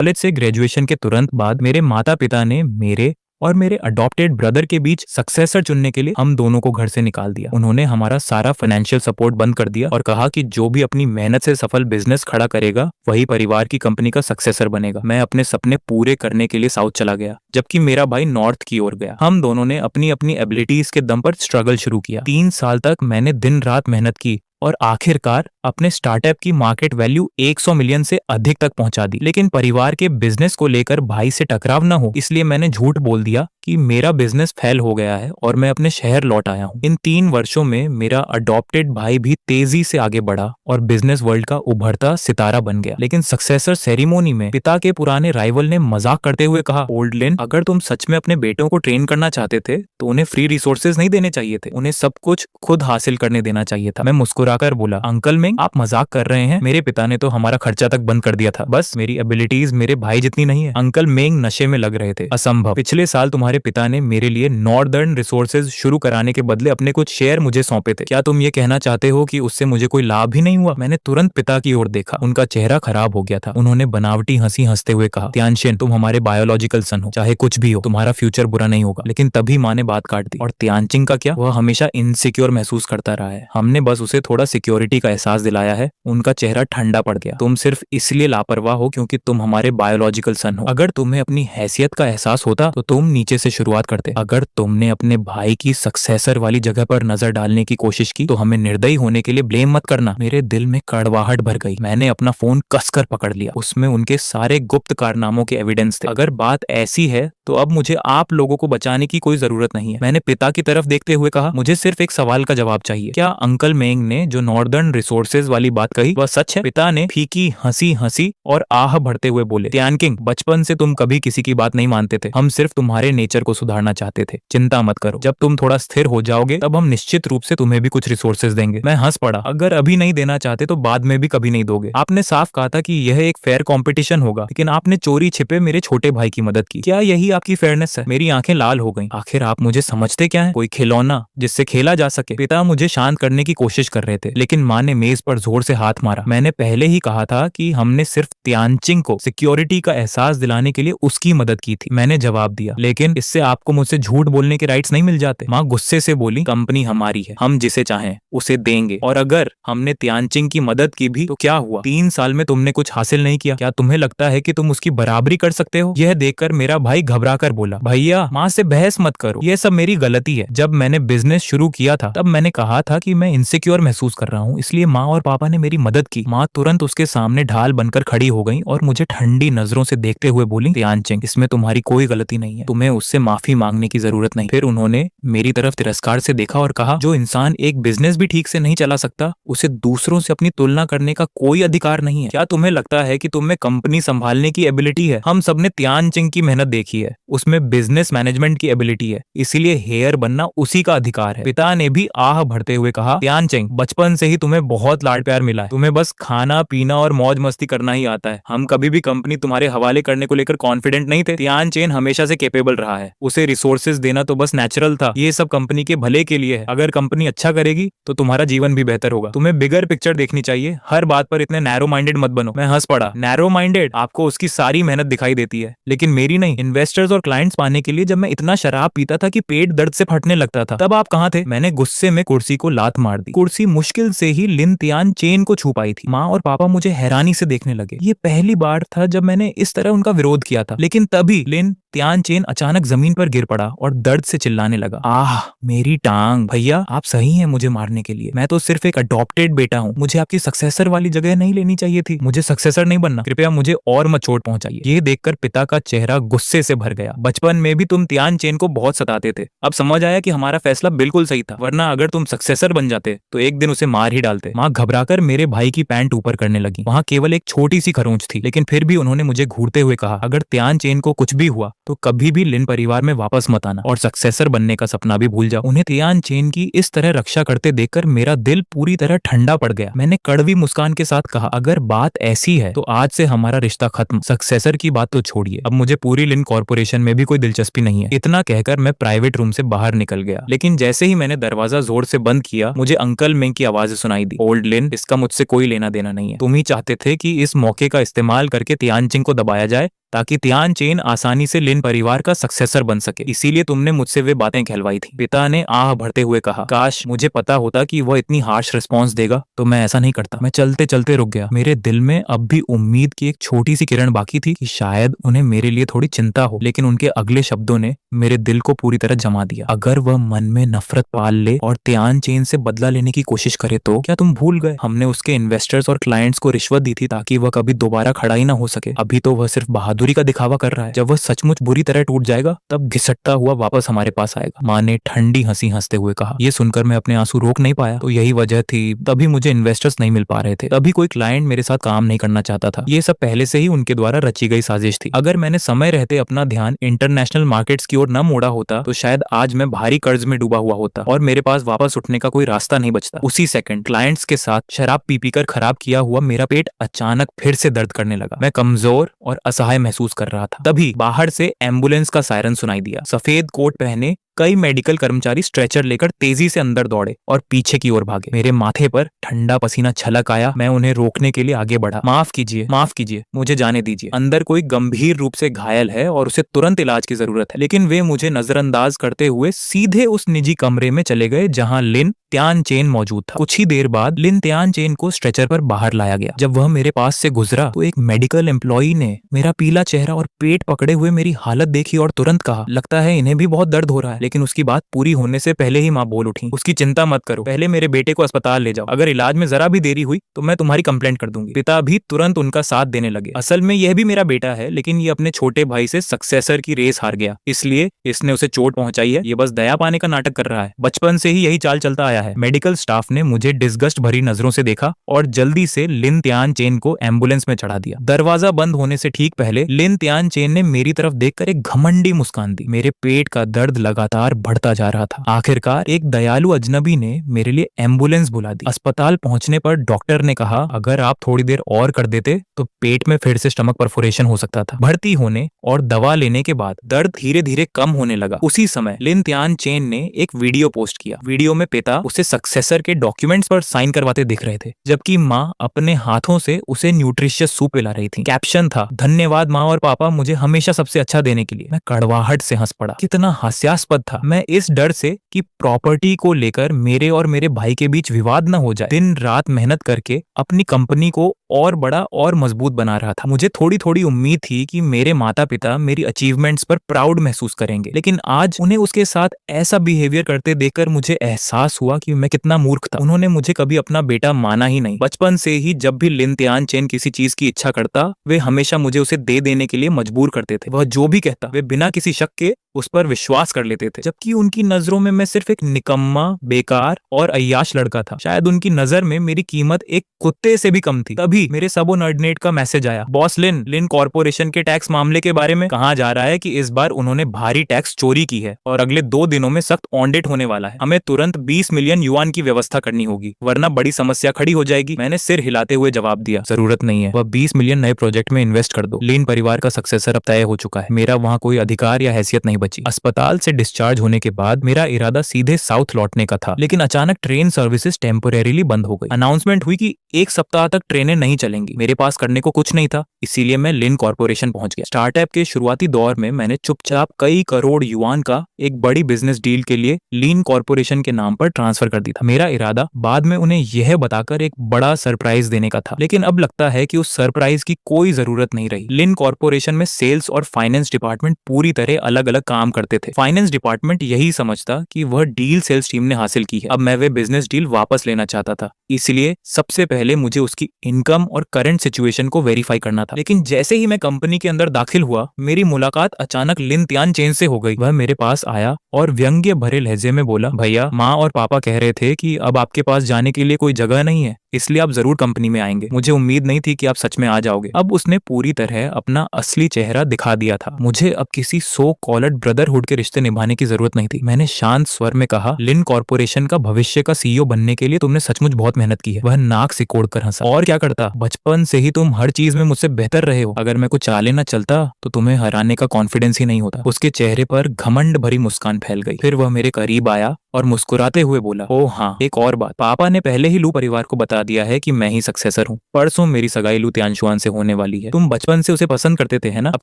College से graduation के तुरंत बाद मेरे माता पिता ने मेरे और मेरे अडॉप्टेड ब्रदर के बीच सक्सेसर चुनने के लिए हम दोनों को घर से निकाल दिया। उन्होंने हमारा सारा फाइनेंशियल सपोर्ट बंद कर दिया और कहा कि जो भी अपनी मेहनत से सफल बिजनेस खड़ा करेगा वही परिवार की कंपनी का सक्सेसर बनेगा। मैं अपने सपने पूरे करने के लिए साउथ चला गया, जबकि मेरा भाई नॉर्थ की ओर गया। हम दोनों ने अपनी अपनी एबिलिटीज के दम पर स्ट्रगल शुरू किया। 3 साल तक मैंने दिन रात मेहनत की और आखिरकार अपने स्टार्टअप की मार्केट वैल्यू 100 मिलियन से अधिक तक पहुंचा दी। लेकिन परिवार के बिजनेस को लेकर भाई से टकराव न हो, इसलिए मैंने झूठ बोल दिया कि मेरा बिजनेस फेल हो गया है और मैं अपने शहर लौट आया हूँ। इन 3 वर्षों में मेरा अडॉप्टेड भाई भी तेजी से आगे बढ़ा और बिजनेस वर्ल्ड का उभरता सितारा बन गया। लेकिन सक्सेसर सेरेमोनी में पिता के पुराने राइवल ने मजाक करते हुए कहा, ओल्ड लिन, अगर तुम सच में अपने बेटों को ट्रेन करना चाहते थे तो उन्हें फ्री रिसोर्सेज नहीं देने चाहिए थे, उन्हें सब कुछ खुद हासिल करने देना चाहिए था। मैं मुस्कुराकर बोला, अंकल मिंग, आप मजाक कर रहे हैं। मेरे पिता ने तो हमारा खर्चा तक बंद कर दिया था। बस मेरी एबिलिटीज मेरे भाई जितनी नहीं है। अंकल मिंग नशे में लग रहे थे। असंभव। पिछले साल तुम्हारे पिता ने मेरे लिए नॉर्दर्न रिसोर्सेज शुरू कराने के बदले अपने कुछ शेयर मुझे सौंपे थे। क्या तुम ये कहना चाहते हो कि उससे मुझे कोई लाभ ही नहीं हुआ? मैंने तुरंत पिता की ओर देखा। उनका चेहरा खराब हो गया था। उन्होंने बनावटी हंसी हंसते हुए कहा, त्यानशेन, तुम हमारे बायोलॉजिकल सन हो, चाहे कुछ भी हो तुम्हारा फ्यूचर बुरा नहीं होगा। लेकिन तभी माँ ने बात काट दी। और त्यानचिंग का क्या? वह हमेशा इनसिक्योर महसूस करता रहा है। हमने बस उसे थोड़ा सिक्योरिटी का एहसास दिलाया है। उनका चेहरा ठंडा पड़ गया। तुम सिर्फ इसलिए लापरवाह हो क्योंकि तुम हमारे बायोलॉजिकल सन हो। अगर तुम्हें अपनी हैसियत का एहसास होता तो तुम नीचे से शुरुआत करते। अगर तुमने अपने भाई की सक्सेसर वाली जगह पर नजर डालने की कोशिश की तो हमें निर्दयी होने के लिए ब्लेम मत करना। मेरे दिल में कड़वाहट भर गई। मैंने अपना फोन कसकर पकड़ लिया। उसमें उनके सारे गुप्त कारनामों के एविडेंस थे। अगर बात ऐसी है तो अब मुझे आप लोगों को बचाने की कोई जरूरत नहीं है। मैंने पिता की तरफ देखते हुए कहा, मुझे सिर्फ एक सवाल का जवाब चाहिए। क्या अंकल मेंग ने जो नॉर्दर्न रिसोर्सेज वाली बात कही वह सच है? पिता ने फीकी हंसी हंसी और आह भरते हुए बोले, त्यानकिंग, बचपन से तुम कभी किसी की बात नहीं मानते थे। हम सिर्फ तुम्हारे नेचर को सुधारना चाहते थे। चिंता मत करो, जब तुम थोड़ा स्थिर हो जाओगे तब हम निश्चित रूप से तुम्हें भी कुछ रिसोर्सेज देंगे। मैं हंस पड़ा। अगर अभी नहीं देना चाहते तो बाद में भी कभी नहीं दोगे। आपने साफ कहा था कि यह एक फेयर कंपटीशन होगा, लेकिन आपने चोरी छिपे मेरे छोटे भाई की मदद की। क्या यही आपकी फेयरनेस है? मेरी आंखें लाल हो गईं। आखिर आप मुझे समझते क्या हैं? कोई खिलौना जिससे खेला जा सके? पिता मुझे शांत करने की कोशिश कर रहे थे, लेकिन माँ ने मेज पर जोर से हाथ मारा। मैंने पहले ही कहा था कि हमने सिर्फ त्यानचिंग को सिक्योरिटी का एहसास दिलाने के लिए उसकी मदद की थी। मैंने जवाब दिया, लेकिन इससे आपको मुझसे झूठ बोलने के राइट्स नहीं मिल जाते। माँ गुस्से से बोली, कंपनी हमारी है, हम जिसे चाहें उसे देंगे। और अगर हमने त्यानचिंग की मदद की भी तो क्या हुआ? 3 साल में तुमने कुछ हासिल नहीं किया। क्या तुम्हें लगता है कि तुम उसकी बराबरी कर सकते हो? यह देखकर मेरा भाई घबरा कर बोला, भैया, माँ से बहस मत करो, यह सब मेरी गलती है। जब मैंने बिजनेस शुरू किया था तब मैंने कहा था कि मैं इनसिक्योर महसूस कर रहा हूँ, इसलिए माँ और पापा ने मेरी मदद की। माँ तुरंत उसके सामने ढाल बनकर खड़ी हो गई और मुझे ठंडी नजरों से देखते हुए बोली, त्यानचिंग, इसमें तुम्हारी कोई गलती नहीं है, तुम्हें उससे माफी मांगने की जरूरत नहीं। फिर उन्होंने मेरी तरफ तिरस्कार से देखा और कहा, जो इंसान एक बिजनेस भी ठीक से नहीं चला सकता उसे दूसरों से अपनी तुलना करने का कोई अधिकार नहीं है। क्या तुम्हें लगता है कि तुम में कंपनी संभालने की एबिलिटी है? हम सबने त्यानचिंग की मेहनत देखी है, उसमें बिजनेस मैनेजमेंट की एबिलिटी है, इसीलिए हेयर बनना उसी का अधिकार है। पिता ने भी आह भरते हुए कहा, त्यानचिंग, बचपन से ही तुम्हें बहुत लाड प्यार मिला है, तुम्हें बस खाना पीना और मौज मस्ती करना ही आता है। हम कभी भी कंपनी तुम्हारे हवाले करने को लेकर कॉन्फिडेंट नहीं थे। त्यानचेन हमेशा से कैपेबल रहा है, उसे रिसोर्सेज देना तो बस नेचुरल था। ये सब कंपनी के भले के लिए है। अगर कंपनी अच्छा करेगी तो तुम्हारा जीवन भी बेहतर होगा। तुम्हें बिगर पिक्चर देखनी चाहिए, हर बात पर इतने नैरो माइंडेड मत बनो। मैं हंस पड़ा। Narrow minded? आपको उसकी सारी मेहनत दिखाई देती है, लेकिन मेरी नहीं। इन्वेस्टर्स और क्लाइंट्स पाने के लिए जब मैं इतना शराब पीता था कि पेट दर्द से फटने लगता था, तब आप कहाँ थे? मैंने गुस्से में कुर्सी को लात मार दी। कुर्सी मुश्किल से ही लिन त्यानचेन को छू पाई थी। माँ और पापा मुझे हैरानी से देखने लगे। ये पहली बार था जब मैंने इस तरह उनका विरोध किया था। लेकिन तभी लिन त्यानचेन अचानक जमीन पर गिर पड़ा और दर्द से चिल्लाने लगा, आह, मेरी टांग। भैया, आप सही हैं मुझे मारने के लिए। मैं तो सिर्फ एक अडॉप्टेड बेटा हूँ, मुझे आपकी सक्सेसर वाली जगह नहीं लेनी चाहिए थी। मुझे सक्सेसर नहीं बनना, कृपया मुझे और मत चोट पहुंचाइए। ये देखकर पिता का चेहरा गुस्से से भर गया। बचपन में भी तुम त्यानचेन को बहुत सताते थे, अब समझ आया कि हमारा फैसला बिल्कुल सही था, वरना अगर तुम सक्सेसर बन जाते तो एक दिन उसे मार ही डालते। माँ घबराकर मेरे भाई की पैंट ऊपर करने लगी। वहाँ केवल एक छोटी सी खरोंच थी, लेकिन फिर भी उन्होंने मुझे घूरते हुए कहा, अगर त्यानचेन को कुछ भी हुआ तो कभी भी लिन परिवार में वापस मत आना और सक्सेसर बनने का सपना भी भूल जाओ। उन्हें तियान चेन की इस तरह रक्षा करते देखकर मेरा दिल पूरी तरह ठंडा पड़ गया। मैंने कड़वी मुस्कान के साथ कहा, अगर बात ऐसी है तो आज से हमारा रिश्ता खत्म। सक्सेसर की बात तो छोड़िए, अब मुझे पूरी लिन कॉर्पोरेशन में भी कोई दिलचस्पी नहीं है। इतना कहकर मैं प्राइवेट रूम से बाहर निकल गया, लेकिन जैसे ही मैंने दरवाजा जोर से बंद किया, मुझे अंकल मेंग की आवाज सुनाई दी। ओल्ड लिन, इसका मुझसे कोई लेना देना नहीं है। तुम ही चाहते थे कि इस मौके का इस्तेमाल करके तियानचिन को दबाया जाए ताकि तियान चेन आसानी से लिन परिवार का सक्सेसर बन सके, इसीलिए तुमने मुझसे वे बातें कहलवाई थी। पिता ने आह भरते हुए कहा, काश मुझे पता होता कि वह इतनी हार्श रिस्पॉन्स देगा तो मैं ऐसा नहीं करता। मैं चलते चलते रुक गया। मेरे दिल में अब भी उम्मीद की एक छोटी सी किरण बाकी थी कि शायद उन्हें मेरे लिए थोड़ी चिंता हो, लेकिन उनके अगले शब्दों ने मेरे दिल को पूरी तरह जमा दिया। अगर वह मन में नफरत पाल ले और तियान चेन से बदला लेने की कोशिश करे तो क्या तुम भूल गए हमने उसके इन्वेस्टर्स और क्लाइंट्स को रिश्वत दी थी ताकि वह कभी दोबारा खड़ा ही ना हो सके। अभी तो वह सिर्फ बहादुरी का दिखावा कर रहा है। जब वह सचमुच बुरी तरह टूट जाएगा तब घिसटता हुआ वापस हमारे पास आएगा। माँ ने ठंडी हंसी हंसते हुए कहा। ये सुनकर मैं अपने आंसू रोक नहीं पाया। तो यही वजह थी तभी मुझे इन्वेस्टर्स नहीं मिल पा रहे थे, तभी कोई क्लाइंट मेरे साथ काम नहीं करना चाहता था। ये सब पहले से ही उनके द्वारा रची गई साजिश थी। अगर मैंने समय रहते अपना ध्यान इंटरनेशनल मार्केट्स की ओर न मोड़ा होता तो शायद आज मैं भारी कर्ज में डूबा हुआ होता और मेरे पास वापस उठने का कोई रास्ता नहीं बचता। उसी सेकंड क्लाइंट्स के साथ शराब पी पी कर खराब किया हुआ मेरा पेट अचानक फिर से दर्द करने लगा। मैं कमजोर और असहाय महसूस कर रहा था। तभी बाहर से एम्बुलेंस का सायरन सुनाई दिया। सफेद कोट पहने कई मेडिकल कर्मचारी स्ट्रेचर लेकर तेजी से अंदर दौड़े और पीछे की ओर भागे। मेरे माथे पर ठंडा पसीना छलक आया। मैं उन्हें रोकने के लिए आगे बढ़ा। माफ कीजिए, मुझे जाने दीजिए। अंदर कोई गंभीर रूप से घायल है और उसे तुरंत इलाज की जरूरत है। लेकिन वे मुझे नजरअंदाज करते हुए सीधे उस निजी कमरे में चले गए जहां लिन तियान चेन मौजूद था। कुछ ही देर बाद लिन तियान चेन को स्ट्रेचर पर बाहर लाया गया। जब वह मेरे पास से गुजरा तो एक मेडिकल एम्प्लॉई ने मेरा पीला चेहरा और पेट पकड़े हुए मेरी हालत देखी और तुरंत कहा, लगता है इन्हें भी बहुत दर्द हो रहा है। लेकिन उसकी बात पूरी होने से पहले ही माँ बोल उठी, उसकी चिंता मत करो, पहले मेरे बेटे को अस्पताल ले जाओ। अगर इलाज में जरा भी देरी हुई तो मैं तुम्हारी कंप्लेंट कर दूंगी। पिता भी तुरंत उनका साथ देने लगे। असल में यह भी मेरा बेटा है, लेकिन ये अपने छोटे भाई से सक्सेसर की रेस हार गया, इसलिए इसने उसे चोट पहुंचाई है। ये बस दया पाने का नाटक कर रहा है। बचपन से ही यही चाल चलता आया है। मेडिकल स्टाफ ने मुझे डिस्गस्ट भरी नजरों से देखा और जल्दी से लिन तियान चेन को एम्बुलेंस में चढ़ा दिया। दरवाजा बंद होने से ठीक पहले लिन तियान चेन ने मेरी तरफ देखकर एक घमंडी मुस्कान दी। मेरे पेट का दर्द लगातार बढ़ता जा रहा था। आखिरकार एक दयालु अजनबी ने मेरे लिए एम्बुलेंस बुला दी। अस्पताल पहुंचने पर डॉक्टर ने कहा, अगर आप थोड़ी देर और कर देते तो पेट में फिर से स्टमक परफोरेशन हो सकता था। भर्ती होने और दवा लेने के बाद दर्द धीरे धीरे कम होने लगा। उसी समय लिन तियान चेन ने एक वीडियो पोस्ट किया। वीडियो में पिता उसे सक्सेसर के डॉक्यूमेंट्स पर साइन करवाते दिख रहे थे, जबकि माँ अपने हाथों से उसे न्यूट्रिशियस सूप पिला रही थी। कैप्शन था, धन्यवाद माँ और पापा मुझे हमेशा सबसे अच्छा देने के लिए। मैं कड़वाहट से हंस पड़ा। कितना हास्यास्पद था। मैं इस डर से कि प्रॉपर्टी को लेकर मेरे और मेरे भाई के बीच विवाद न हो जाए दिन रात मेहनत करके अपनी कंपनी को और बड़ा और मजबूत बना रहा था। मुझे थोड़ी थोड़ी उम्मीद थी कि मेरे माता पिता मेरी अचीवमेंट्स पर प्राउड महसूस करेंगे, लेकिन आज उन्हें उसके साथ ऐसा बिहेवियर करते देखकर मुझे एहसास हुआ कि मैं कितना मूर्ख था। उन्होंने मुझे कभी अपना बेटा माना ही नहीं। बचपन से ही जब भी लिन तियान चेन किसी चीज की इच्छा करता, वे हमेशा मुझे उसे दे देने के लिए मजबूर करते थे। वह जो भी कहता वे बिना किसी शक के उस पर विश्वास कर लेते थे, जबकि उनकी नजरों में मैं सिर्फ एक निकम्मा, बेकार और अय्याश लड़का था। शायद उनकी नजर में मेरी कीमत एक कुत्ते से भी कम थी। तभी मेरे सबोर्डिनेट का मैसेज आया, बॉस लिन कॉर्पोरेशन के टैक्स मामले के बारे में कहा जा रहा है कि इस बार उन्होंने भारी टैक्स चोरी की है और अगले 2 दिनों में सख्त ऑडिट होने वाला है। हमें तुरंत 20 मिलियन युआन की व्यवस्था करनी होगी, वरना बड़ी समस्या खड़ी हो जाएगी। मैंने सिर हिलाते हुए जवाब दिया, जरूरत नहीं है, वह 20 मिलियन नए प्रोजेक्ट में इन्वेस्ट कर दो। लिन परिवार का सक्सेसर अब तय हो चुका है। मेरा वहाँ कोई अधिकार या हैसियत नहीं बची। अस्पताल से डिस्चार्ज होने के बाद मेरा इरादा सीधे साउथ लौटने का था, लेकिन अचानक ट्रेन सर्विसेज टेम्पोरेरीली बंद हो गई। अनाउंसमेंट हुई कि 1 सप्ताह तक ट्रेनें नहीं चलेंगी। मेरे पास करने को कुछ नहीं था, इसीलिए मैं लिन कॉर्पोरेशन पहुंच गया। स्टार्टअप के शुरुआती दौर में मैंने चुपचाप कई करोड़ युआन का एक बड़ी बिजनेस डील के लिए लिन कॉर्पोरेशन के नाम पर ट्रांसफर कर दी था। मेरा इरादा बाद में उन्हें यह बताकर एक बड़ा सरप्राइज देने का था, लेकिन अब लगता है कि उस सरप्राइज की कोई जरूरत नहीं रही। लिन कॉर्पोरेशन में सेल्स और फाइनेंस डिपार्टमेंट पूरी तरह अलग अलग काम करते थे। फाइनेंस डिपार्टमेंट यही समझता कि वह डील सेल्स टीम ने हासिल की है। अब मैं वे बिजनेस डील वापस लेना चाहता था, इसलिए सबसे पहले मुझे उसकी इनकम और करंट सिचुएशन को वेरीफाई करना था। लेकिन जैसे ही मैं कंपनी के अंदर दाखिल हुआ, मेरी मुलाकात अचानक लिन तियान चेन से हो गई। वह मेरे पास आया और व्यंग्य भरे लहजे में बोला, भैया माँ और पापा कह रहे थे कि अब आपके पास जाने के लिए कोई जगह नहीं है, इसलिए आप जरूर कंपनी में आएंगे। मुझे उम्मीद नहीं थी कि आप सच में आ जाओगे। अब उसने पूरी तरह अपना असली चेहरा दिखा दिया था। मुझे अब किसी सो कॉल्ड ब्रदरहुड के रिश्ते निभाने की जरूरत नहीं थी। मैंने शांत स्वर में कहा, लिन कॉर्पोरेशन का भविष्य का सीईओ बनने के लिए तुमने सचमुच बहुत मेहनत की है। वह नाक सिकोड़कर हंसा। और क्या करता, बचपन से ही तुम हर चीज में मुझसे बेहतर रहे हो। अगर मैं कुछ चाले न चलता तो तुम्हें हराने का कॉन्फिडेंस ही नहीं होता। उसके चेहरे पर घमंड भरी मुस्कान फैल गई। फिर वह मेरे करीब आया और मुस्कुराते हुए बोला, ओह हाँ, एक और बात, पापा ने पहले ही लू परिवार को बता दिया है कि मैं ही सक्सेसर हूँ। परसों मेरी सगाई लू त्यांशुआन से होने वाली है। तुम बचपन से उसे पसंद करते थे, है ना? अब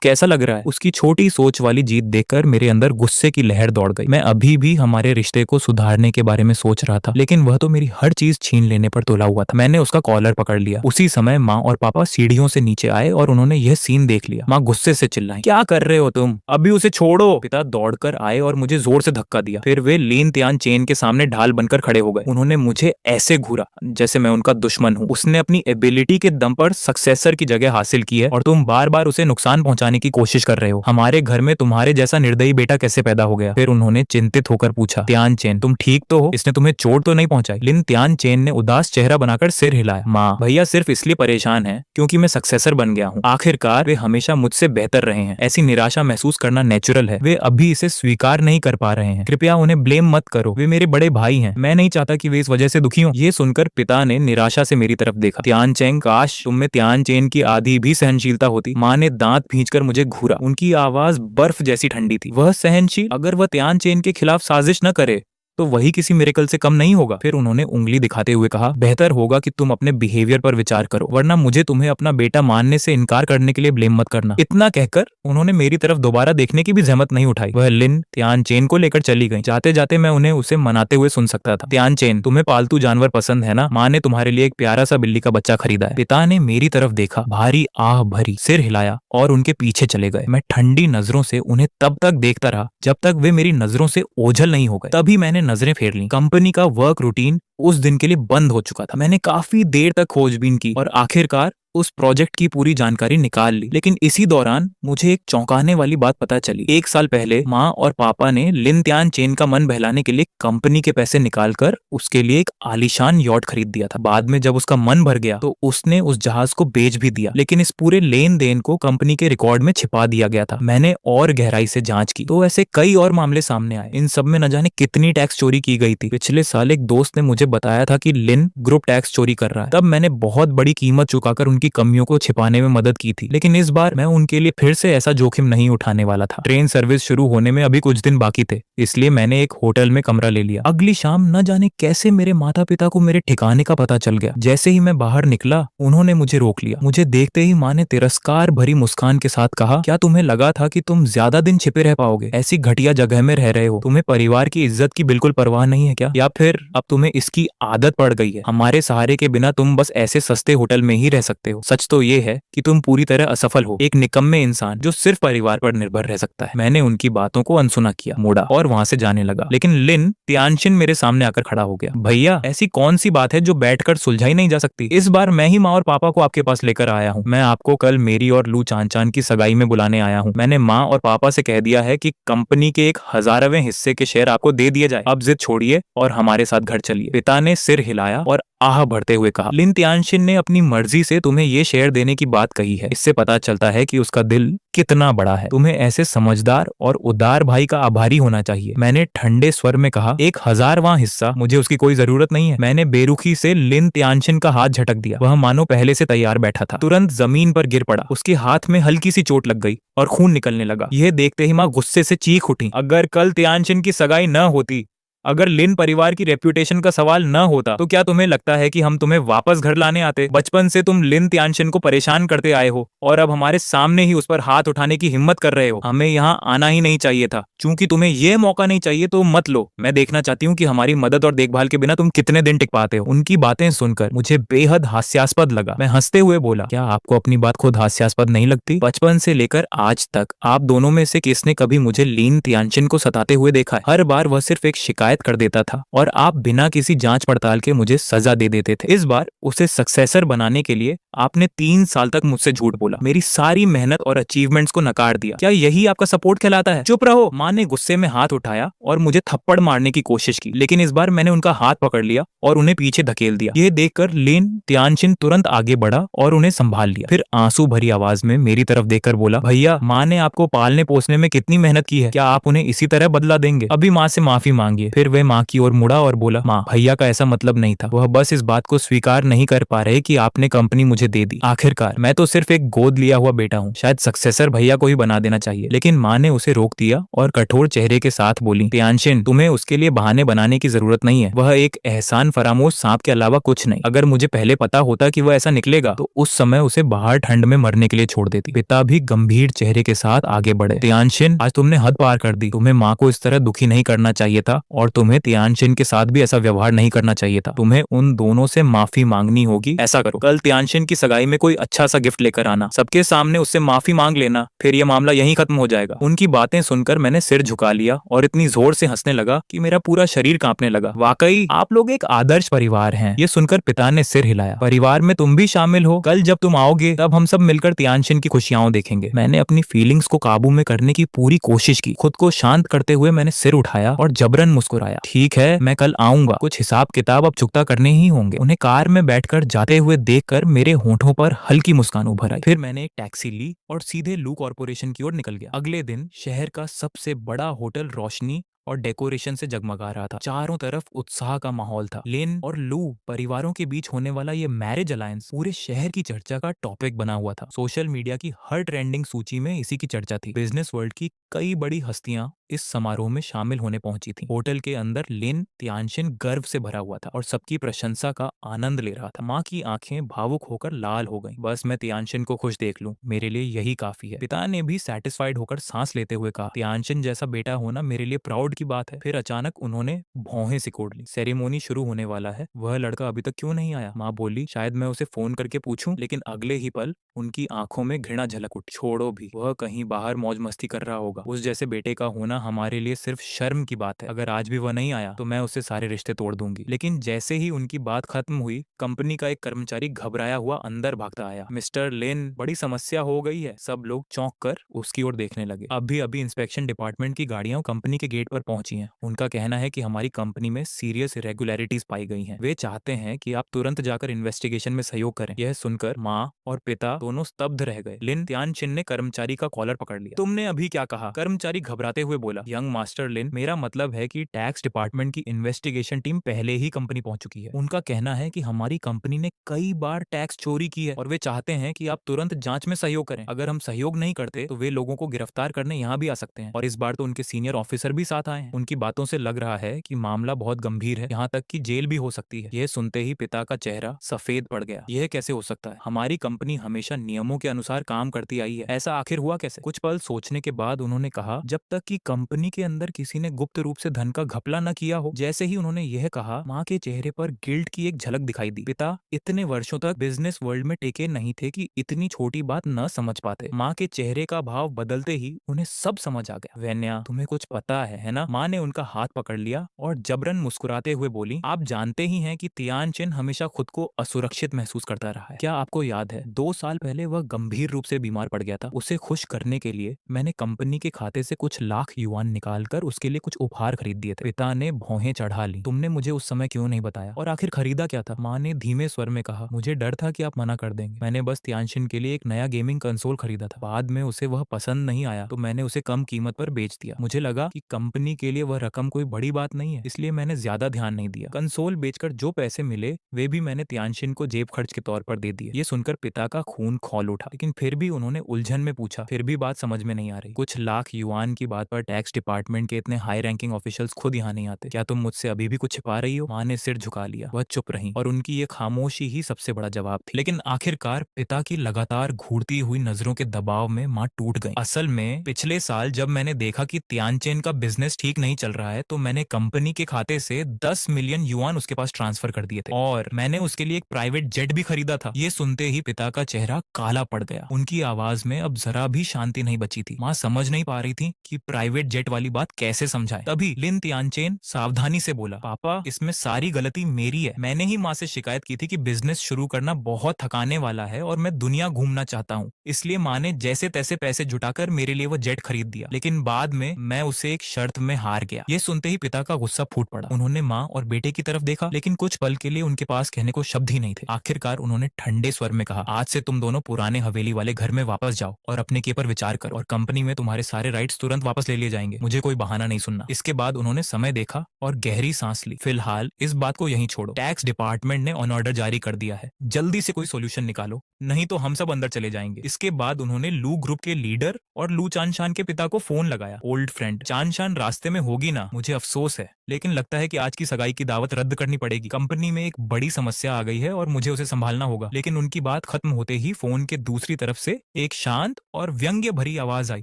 कैसा लग रहा है? उसकी छोटी सोच वाली जीत देखकर मेरे अंदर गुस्से की लहर दौड़ गई। मैं अभी भी हमारे रिश्ते को सुधारने के बारे में सोच रहा था, लेकिन वह तो मेरी हर चीज छीन लेने पर तुला हुआ था। मैंने उसका कॉलर पकड़ लिया। उसी समय माँ और पापा सीढ़ियों से नीचे आए और उन्होंने यह सीन देख लिया। माँ गुस्से से चिल्लाई, क्या कर रहे हो तुम? अभी उसे छोड़ो। पिता दौड़कर आए और मुझे जोर से धक्का दिया। फिर वे लीन त्यान चेन के सामने ढाल बनकर खड़े हो गए। उन्होंने मुझे ऐसे घूरा जैसे मैं उनका दुश्मन हूँ। उसने अपनी एबिलिटी के दम पर सक्सेसर की जगह हासिल की है और तुम बार बार उसे नुकसान पहुंचाने की कोशिश कर रहे हो। हमारे घर में तुम्हारे जैसा निर्दयी बेटा कैसे पैदा हो गया? फिर उन्होंने चिंतित होकर पूछा, त्यान चेन, तुम ठीक तो हो? इसने तुम्हें चोट तो नहीं पहुंचाई? लिन त्यान चेन ने उदास चेहरा बनाकर सिर हिलाया। माँ, भैया सिर्फ इसलिए परेशान है क्योंकि मैं सक्सेसर बन गया हूँ। आखिरकार वे हमेशा मुझसे बेहतर रहे हैं। ऐसी निराशा महसूस करना नेचुरल है। वे अभी इसे स्वीकार नहीं कर पा रहे हैं। कृपया उन्हें ब्लेम मत करो। वे मेरे बड़े भाई हैं। मैं नहीं चाहता कि वे इस वजह से दुखी हों। ये सुनकर पिता ने निराशा से मेरी तरफ देखा। त्यान चेन, काश तुम में त्यान चेन की आधी भी सहनशीलता होती। माँ ने दांत भींचकर मुझे घूरा। उनकी आवाज बर्फ जैसी ठंडी थी। वह सहनशील? अगर वह त्यान चेन के खिलाफ साजिश न करे तो वही किसी मिरेकल से कम नहीं होगा। फिर उन्होंने उंगली दिखाते हुए कहा, बेहतर होगा कि तुम अपने बिहेवियर पर विचार करो, वरना मुझे तुम्हें अपना बेटा मानने से इनकार करने के लिए ब्लेम मत करना। इतना कहकर उन्होंने मेरी तरफ दोबारा देखने की भी जहमत नहीं उठाई। वह लिन त्यान चेन को लेकर चली गई। जाते जाते मैं उन्हें उसे मनाते हुए सुन सकता था। त्यान चेन, तुम्हें पालतू जानवर पसंद है ना? माँ ने तुम्हारे लिए एक प्यारा सा बिल्ली का बच्चा खरीदा है। पिता ने मेरी तरफ देखा, भारी आह भरी, सिर हिलाया और उनके पीछे चले गए। मैं ठंडी नजरों से उन्हें तब तक देखता रहा जब तक वे मेरी नजरों से ओझल नहीं हो गए। तभी मैंने नजरें फेर ली। कंपनी का वर्क रूटीन उस दिन के लिए बंद हो चुका था। मैंने काफी देर तक खोजबीन की और आखिरकार उस प्रोजेक्ट की पूरी जानकारी निकाल ली। लेकिन इसी दौरान मुझे एक चौंकाने वाली बात पता चली। 1 साल पहले माँ और पापा ने लिन त्यान चेन का मन बहलाने के लिए कंपनी के पैसे निकालकर उसके लिए एक आलीशान यॉट खरीद दिया था। बाद में जब उसका मन भर गया तो उसने उस जहाज को बेच भी दिया, लेकिन इस पूरे लेन देन को कंपनी के रिकॉर्ड में छिपा दिया गया था। मैंने और गहराई से जांच की तो ऐसे कई और मामले सामने आए। इन सब में न जाने कितनी टैक्स चोरी की गई थी। पिछले साल एक दोस्त ने मुझे बताया था कि लिन ग्रुप टैक्स चोरी कर रहा है। तब मैंने बहुत बड़ी कीमत चुकाकर उनकी कमियों को छिपाने में मदद की थी, लेकिन इस बार मैं उनके लिए फिर से ऐसा जोखिम नहीं उठाने वाला था। ट्रेन सर्विस शुरू होने में अभी कुछ दिन बाकी थे, इसलिए मैंने एक होटल में कमरा ले लिया। अगली शाम न जाने कैसे मेरे माता पिता को मेरे ठिकाने का पता चल गया। जैसे ही मैं बाहर निकला उन्होंने मुझे रोक लिया। मुझे देखते ही माँ ने तिरस्कार भरी मुस्कान के साथ कहा, क्या तुम्हें लगा था कि तुम ज्यादा दिन छिपे रह पाओगे? ऐसी घटिया जगह में रह रहे हो, तुम्हें परिवार की इज्जत की बिल्कुल परवाह नहीं है क्या? या फिर अब तुम्हें इसकी आदत पड़ गई है? हमारे सहारे के बिना तुम बस ऐसे सस्ते होटल में ही रह सकते हो। सच तो ये है कि तुम पूरी तरह असफल हो, एक निकम्मे इंसान जो सिर्फ परिवार पर निर्भर रह सकता है। मैंने उनकी बातों को अनसुना किया, मुड़ा और वहां से जाने लगा। लेकिन लिन त्यानशिन मेरे सामने आकर खड़ा हो गया। भैया, ऐसी कौन सी बात है जो बैठकर सुलझाई नहीं जा सकती? इस बार मैं ही माँ और पापा को आपके पास लेकर आया हूँ। मैं आपको कल मेरी और लू चांचान की सगाई में बुलाने आया हूँ। मैंने माँ और पापा से कह दिया है कि कंपनी के 1,000वें हिस्से के शेयर आपको दे दिए जाए। अब जिद छोड़िए और हमारे साथ घर चलिए। पिता ने सिर हिलाया और आह भरते हुए कहा, लिन त्यानशिन ने अपनी मर्जी से तुम्हें ये शेयर देने की बात कही है। इससे पता चलता है कि उसका दिल कितना बड़ा है। तुम्हें ऐसे समझदार और उदार भाई का आभारी होना चाहिए। मैंने ठंडे स्वर में कहा, 1,000वां हिस्सा? मुझे उसकी कोई जरूरत नहीं है। मैंने बेरुखी से लिन त्यानशिन का हाथ झटक दिया। वह मानो पहले से तैयार बैठा था। तुरंत जमीन पर गिर पड़ा। उसके हाथ में हल्की सी चोट लग गई और खून निकलने लगा। यह देखते ही माँ गुस्से से चीख उठी, अगर कल त्यानशिन की सगाई न होती, अगर लिन परिवार की रेप्यूटेशन का सवाल न होता, तो क्या तुम्हें लगता है कि हम तुम्हें वापस घर लाने आते? बचपन से तुम लिन त्यानशिन को परेशान करते आए हो और अब हमारे सामने ही उस पर हाथ उठाने की हिम्मत कर रहे हो। हमें यहाँ आना ही नहीं चाहिए था। चूंकि तुम्हें यह मौका नहीं चाहिए तो मत लो। मैं देखना चाहती हूँ कि हमारी मदद और देखभाल के बिना तुम कितने दिन टिक पाते हो। उनकी बातें सुनकर मुझे बेहद हास्यास्पद लगा। मैं हंसते हुए बोला, क्या आपको अपनी बात खुद हास्यास्पद नहीं लगती? बचपन से लेकर आज तक आप दोनों में से किसने कभी मुझे लिन त्यानशिन को सताते हुए देखा है? हर बार वह सिर्फ एक शिकायत शिकायत कर देता था और आप बिना किसी जांच पड़ताल के मुझे सजा दे देते थे। इस बार उसे सक्सेसर बनाने के लिए आपने 3 साल तक मुझसे झूठ बोला, मेरी सारी मेहनत और अचीवमेंट्स को नकार दिया। क्या यही आपका सपोर्ट कहलाता है? चुप रहो। माँ ने गुस्से में हाथ उठाया और मुझे थप्पड़ मारने की कोशिश की, लेकिन इस बार मैंने उनका हाथ पकड़ लिया और उन्हें पीछे धकेल दिया। ये देखकर लिन त्यानशिन तुरंत आगे बढ़ा और उन्हें संभाल लिया। फिर आंसू भरी आवाज में मेरी तरफ देखकर बोला, भैया, माँ ने आपको पालने पोसने में कितनी मेहनत की है, क्या आप उन्हें इसी तरह बदला देंगे? अभी माँ से माफी मांगिए। फिर वह माँ की ओर मुड़ा और बोला, माँ, भैया का ऐसा मतलब नहीं था, वह बस इस बात को स्वीकार नहीं कर पा रहे कि आपने कंपनी मुझे दे दी। आखिरकार मैं तो सिर्फ एक गोद लिया हुआ बेटा हूँ, शायद सक्सेसर भैया को ही बना देना चाहिए। लेकिन माँ ने उसे रोक दिया और कठोर चेहरे के साथ बोली, त्यानशिन, तुम्हें उसके लिए बहाने बनाने की जरूरत नहीं है, वह एक एहसान फरामोश सांप के अलावा कुछ नहीं। अगर मुझे पहले पता होता कि वह ऐसा निकलेगा तो उस समय उसे बाहर ठंड में मरने के लिए छोड़ देती। पिता भी गंभीर चेहरे के साथ आगे बढ़े, त्यानशिन, आज तुमने हद पार कर दी, तुम्हें माँ को इस तरह दुखी नहीं करना चाहिए था और तुम्हें त्यानशिन के साथ भी ऐसा व्यवहार नहीं करना चाहिए था। तुम्हें उन दोनों से माफी मांगनी होगी। ऐसा करो, कल त्यानशिन की सगाई में कोई अच्छा सा गिफ्ट लेकर आना, सबके सामने उससे माफी मांग लेना, फिर यह मामला यहीं खत्म हो जाएगा। उनकी बातें सुनकर मैंने सिर झुका लिया और इतनी जोर से हंसने लगा कि मेरा पूरा शरीर कांपने लगा। वाकई आप लोग एक आदर्श परिवार हैं। ये सुनकर पिता ने सिर हिलाया। परिवार में तुम भी शामिल हो, कल जब तुम आओगे तब हम सब मिलकर त्यानशिन की खुशियां देखेंगे। मैंने अपनी फीलिंग्स को काबू में करने की पूरी कोशिश की। खुद को शांत करते हुए मैंने सिर उठाया और जबरन मुस्कुराया। ठीक है, मैं कल आऊंगा, कुछ हिसाब किताब अब चुकता करने ही होंगे। उन्हें कार में बैठकर जाते हुए देखकर मेरे होंठों पर हल्की मुस्कान उभर आई। फिर मैंने एक टैक्सी ली और सीधे लू कॉर्पोरेशन की ओर निकल गया। अगले दिन शहर का सबसे बड़ा होटल रोशनी और डेकोरेशन से जगमगा रहा था। चारों तरफ उत्साह का माहौल था। लिन और लू परिवारों के बीच होने वाला ये मैरिज अलायंस पूरे शहर की चर्चा का टॉपिक बना हुआ था। सोशल मीडिया की हर ट्रेंडिंग सूची में इसी की चर्चा थी। बिजनेस वर्ल्ड की कई बड़ी हस्तियां इस समारोह में शामिल होने पहुंची थी। होटल के अंदर लिन त्यानशिन गर्व से भरा हुआ था और सबकी प्रशंसा का आनंद ले रहा था। माँ की आंखें भावुक होकर लाल हो गईं। बस मैं त्यानशिन को खुश देख लूं, मेरे लिए यही काफी है। पिता ने भी सेटिस्फाइड होकर सांस लेते हुए कहा, त्यानशिन जैसा बेटा होना मेरे लिए प्राउड की बात है। फिर अचानक उन्होंने भौहें सिकोड़ ली। सेरेमोनी शुरू होने वाला है, वह लड़का अभी तक क्यों नहीं आया? माँ बोली, शायद मैं उसे फोन करके पूछूं। लेकिन अगले ही पल उनकी आंखों में घृणा झलक उठी। छोड़ो भी, वह कहीं बाहर मौज मस्ती कर रहा होगा। उस जैसे बेटे का होना हमारे लिए सिर्फ शर्म की बात है। अगर आज भी वह नहीं आया तो मैं उससे सारे रिश्ते तोड़ दूंगी। लेकिन जैसे ही उनकी बात खत्म हुई, कंपनी का एक कर्मचारी घबराया हुआ अंदर भागता आया। मिस्टर लिन, बड़ी समस्या हो गई है। सब लोग चौंक कर उसकी ओर देखने लगे। अभी अभी इंस्पेक्शन डिपार्टमेंट की गाड़ियां कंपनी के गेट पर पहुंची हैं। उनका कहना है कि हमारी कंपनी में सीरियस इरेगुलरिटीज पाई गई हैं। वे चाहते हैं कि आप तुरंत जाकर इन्वेस्टिगेशन में सहयोग करें। यह सुनकर माँ और पिता दोनों स्तब्ध रह गए। लिन त्यानशिन ने कर्मचारी का कॉलर पकड़ लिया। तुमने अभी क्या कहा? कर्मचारी घबराते हुए बोला, यंग मास्टर लिन, मेरा मतलब है कि टैक्स डिपार्टमेंट की इन्वेस्टिगेशन टीम पहले ही कंपनी पहुंच चुकी है। उनका कहना है कि हमारी कंपनी ने कई बार टैक्स चोरी की है और वे चाहते हैं कि आप तुरंत जांच में सहयोग करें। अगर हम सहयोग नहीं करते तो वे लोगों को गिरफ्तार करने यहाँ भी आ सकते हैं। और इस बार तो उनके सीनियर ऑफिसर भी साथ आए हैं। उनकी बातों से लग रहा है कि मामला बहुत गंभीर है, यहाँ तक कि जेल भी हो सकती है। यह सुनते ही पिता का चेहरा सफेद पड़ गया। यह कैसे हो सकता है? हमारी कंपनी हमेशा नियमों के अनुसार काम करती आई है, ऐसा आखिर हुआ कैसे? कुछ पल सोचने के बाद उन्होंने कहा, जब तक कि कंपनी के अंदर किसी ने गुप्त रूप से धन का घपला न किया हो। जैसे ही उन्होंने यह कहा, माँ के चेहरे पर गिल्ट की एक झलक दिखाई दी। पिता इतने वर्षों तक बिजनेस वर्ल्ड में टिके नहीं थे कि इतनी छोटी बात न समझ पाते। माँ के चेहरे का भाव बदलते ही उन्हें सब समझ आ गया। वेन्या, तुम्हें कुछ पता है ना? माँ ने उनका हाथ पकड़ लिया और जबरन मुस्कुराते हुए बोली, आप जानते ही हैं कि त्यानशिन हमेशा खुद को असुरक्षित महसूस करता रहा है। क्या आपको याद है 2 साल पहले वह गंभीर रूप से बीमार पड़ गया था। उसे खुश करने के लिए मैंने कंपनी के खाते से कुछ लाख युआन निकालकर उसके लिए कुछ उपहार खरीद दिए थे। पिता ने भौहें चढ़ा ली। तुमने मुझे उस समय क्यों नहीं बताया? और आखिर खरीदा क्या था? माँ ने धीमे स्वर में कहा, मुझे डर था कि आप मना कर देंगे। मैंने बस त्यानशिन के लिए एक नया गेमिंग कंसोल खरीदा था। बाद में उसे वह पसंद नहीं आया तो मैंने उसे कम कीमत पर बेच दिया। मुझे लगा कि कंपनी के लिए वह रकम कोई बड़ी बात नहीं है, इसलिए मैंने ज्यादा ध्यान नहीं दिया। कंसोल बेचकर जो पैसे मिले वे भी मैंने त्यानशिन को जेब खर्च के तौर पर दे दिए। ये सुनकर पिता का खून खौल उठा, लेकिन फिर भी उन्होंने उलझन में पूछा, फिर भी बात समझ में नहीं आ रही। कुछ लाख युआन की बात पर टैक्स डिपार्टमेंट के इतने हाई रैंकिंग ऑफिशियल्स खुद यहाँ नहीं आते। क्या तुम मुझसे अभी भी कुछ छिपा रही हो? माँ ने सिर झुका लिया। वह चुप रही और उनकी ये खामोशी ही सबसे बड़ा जवाब थी। लेकिन आखिरकार पिता की लगातार घूरती हुई नजरों के दबाव में माँ टूट गई। असल में पिछले साल जब मैंने देखा कि त्यानचेन का बिजनेस ठीक नहीं चल रहा है तो मैंने कंपनी के खाते से 10 मिलियन युआन उसके पास ट्रांसफर कर दिए थे और मैंने उसके लिए एक प्राइवेट जेट भी खरीदा था। ये सुनते ही पिता का चेहरा काला पड़ गया। उनकी आवाज में अब जरा भी शांति नहीं बची थी। माँ समझ नहीं पा रही थी कि प्राइवेट प्राइवेट जेट वाली बात कैसे समझाए। तभी लिन तियानचेन सावधानी से बोला, पापा इसमें सारी गलती मेरी है। मैंने ही माँ से शिकायत की थी कि बिजनेस शुरू करना बहुत थकाने वाला है और मैं दुनिया घूमना चाहता हूँ, इसलिए माँ ने जैसे तैसे पैसे जुटाकर मेरे लिए वो जेट खरीद दिया। लेकिन बाद में मैं उसे एक शर्त में हार गया। ये सुनते ही पिता का गुस्सा फूट पड़ा। उन्होंने माँ और बेटे की तरफ देखा, लेकिन कुछ पल के लिए उनके पास कहने को शब्द ही नहीं थे। आखिरकार उन्होंने ठंडे स्वर में कहा, आज से तुम दोनों पुराने हवेली वाले घर में वापस जाओ और अपने के पर विचार करो, और कंपनी में तुम्हारे सारे राइट्स तुरंत वापस ले लिए जाएंगे। मुझे कोई बहाना नहीं सुनना। इसके बाद उन्होंने समय देखा और गहरी सांस ली। फिलहाल इस बात को यहीं छोड़ो। टैक्स डिपार्टमेंट ने ऑन ऑर्डर जारी कर दिया है, जल्दी से कोई सोल्यूशन निकालो, नहीं तो हम सब अंदर चले जाएंगे। इसके बाद उन्होंने लू ग्रुप के लीडर और लू चानशान के पिता को फोन लगाया। ओल्ड फ्रेंड, चानशान रास्ते में होगी ना, मुझे अफसोस है, लेकिन लगता है कि आज की सगाई की दावत रद्द करनी पड़ेगी। कंपनी में एक बड़ी समस्या आ गई है और मुझे उसे संभालना होगा। लेकिन उनकी बात खत्म होते ही फोन के दूसरी तरफ से एक शांत और व्यंग्य भरी आवाज आई,